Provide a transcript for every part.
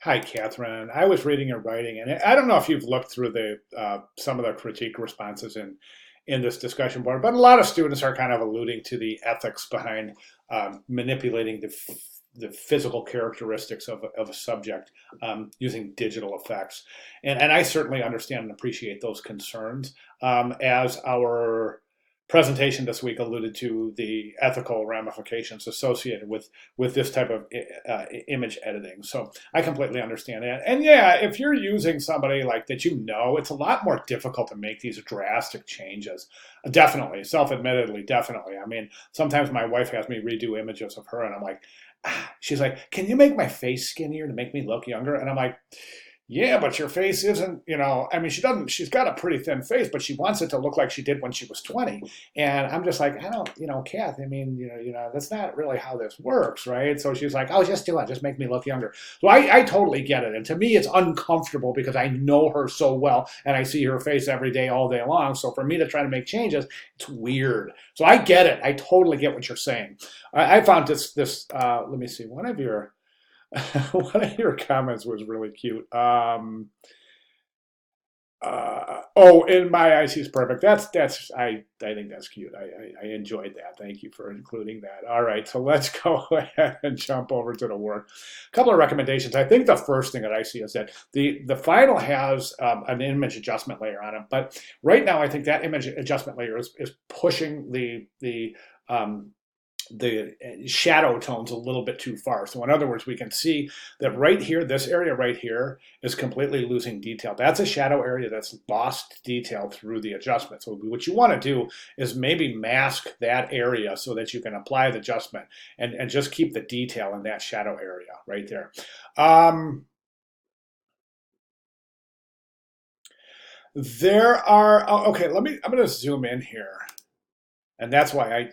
Hi, Catherine. I was reading your writing, and I don't know if you've looked through the some of the critique responses in this discussion board, but a lot of students are kind of alluding to the ethics behind manipulating the physical characteristics of a subject using digital effects, and I certainly understand and appreciate those concerns. As our presentation this week alluded to the ethical ramifications associated with this type of image editing. So I completely understand that. And yeah, if you're using somebody like that, it's a lot more difficult to make these drastic changes. Definitely, self-admittedly, definitely. I mean, sometimes my wife has me redo images of her, and I'm like, she's like, "Can you make my face skinnier to make me look younger?" And I'm like, yeah, but your face isn't, I mean, she's got a pretty thin face, but she wants it to look like she did when she was 20. And I'm just like, I don't, Kath, I mean, that's not really how this works, right? So she's like, oh, just do it. Just make me look younger. So I totally get it. And to me, it's uncomfortable because I know her so well and I see her face every day, all day long. So for me to try to make changes, it's weird. So I get it. I totally get what you're saying. I found let me see, one of your, one of your comments was really cute. Oh, in my eyes, he's perfect. I think that's cute. I enjoyed that. Thank you for including that. All right, so let's go ahead and jump over to the work. A couple of recommendations. I think the first thing that I see is that the final has an image adjustment layer on it, but right now I think that image adjustment layer is pushing the shadow tones a little bit too far. So in other words, we can see that right here, this area right here is completely losing detail. That's a shadow area that's lost detail through the adjustment. So what you want to do is maybe mask that area so that you can apply the adjustment and just keep the detail in that shadow area right there. There are, okay, I'm going to zoom in here. And that's why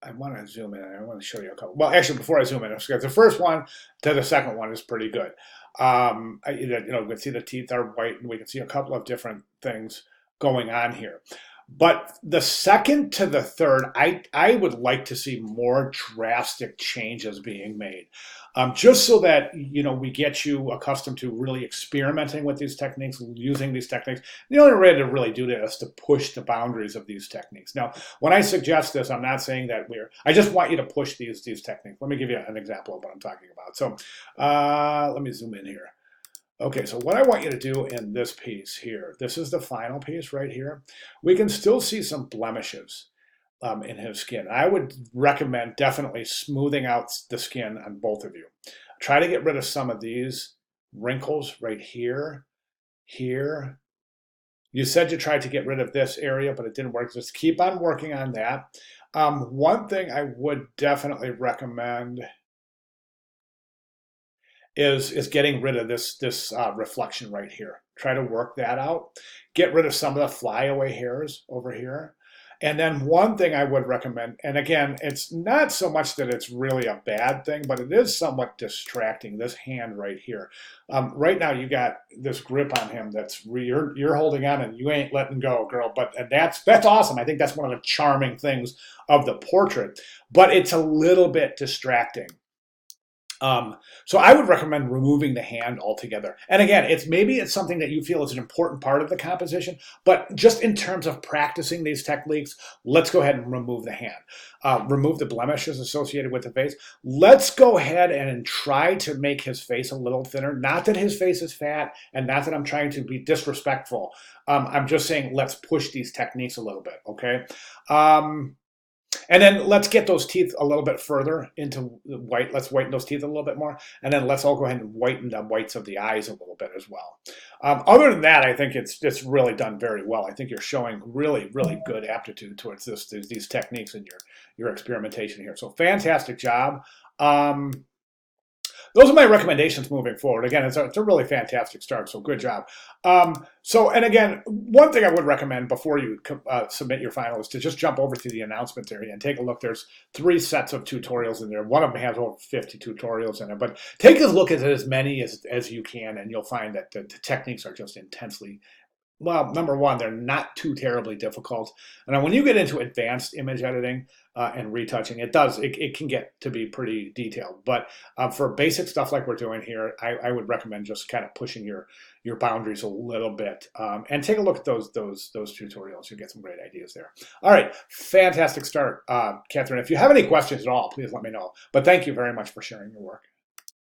I want to zoom in. I want to show you a couple. Well, actually, before I zoom in, the first one to the second one is pretty good. We can see the teeth are white, and we can see a couple of different things going on here. But the second to the third, I would like to see more drastic changes being made, just so that we get you accustomed to really experimenting with these techniques, using these techniques. The only way to really do that is to push the boundaries of these techniques. Now, when I suggest this, I'm not saying that I just want you to push these techniques. Let me give you an example of what I'm talking about. So let me zoom in here. Okay, so what I want you to do in this piece here, this is the final piece right here. We can still see some blemishes in his skin. I would recommend definitely smoothing out the skin on both of you. Try to get rid of some of these wrinkles right here, here. You said you tried to get rid of this area, but it didn't work. Just keep on working on that. One thing I would definitely recommend is getting rid of this reflection right here. Try to work that out. Get rid of some of the flyaway hairs over here. And then one thing I would recommend, and again, it's not so much that it's really a bad thing, but it is somewhat distracting, this hand right here. Right now you got this grip on him you're holding on and you ain't letting go, girl. And that's awesome. I think that's one of the charming things of the portrait, but it's a little bit distracting. So I would recommend removing the hand altogether. And again, maybe it's something that you feel is an important part of the composition, but just in terms of practicing these techniques, let's go ahead and remove the hand. Remove the blemishes associated with the face. Let's go ahead and try to make his face a little thinner. Not that his face is fat, and not that I'm trying to be disrespectful. I'm just saying let's push these techniques a little bit, okay? And then let's get those teeth a little bit further into the white. Let's whiten those teeth a little bit more. And then let's all go ahead and whiten the whites of the eyes a little bit as well. Other than that, I think it's really done very well. I think you're showing really, really good aptitude towards these techniques in your experimentation here. So fantastic job. Those are my recommendations moving forward. Again, it's a really fantastic start, so good job. And again, one thing I would recommend before you submit your final is to just jump over to the announcements area and take a look. There's 3 sets of tutorials in there. One of them has over 50 tutorials in it, but take a look at as many as you can, and you'll find that the techniques are just intensely Well, number one, they're not too terribly difficult. And then when you get into advanced image editing and retouching, it can get to be pretty detailed. But for basic stuff like we're doing here, I would recommend just kind of pushing your boundaries a little bit and take a look at those tutorials. You'll get some great ideas there. All right, fantastic start, Catherine. If you have any questions at all, please let me know. But thank you very much for sharing your work.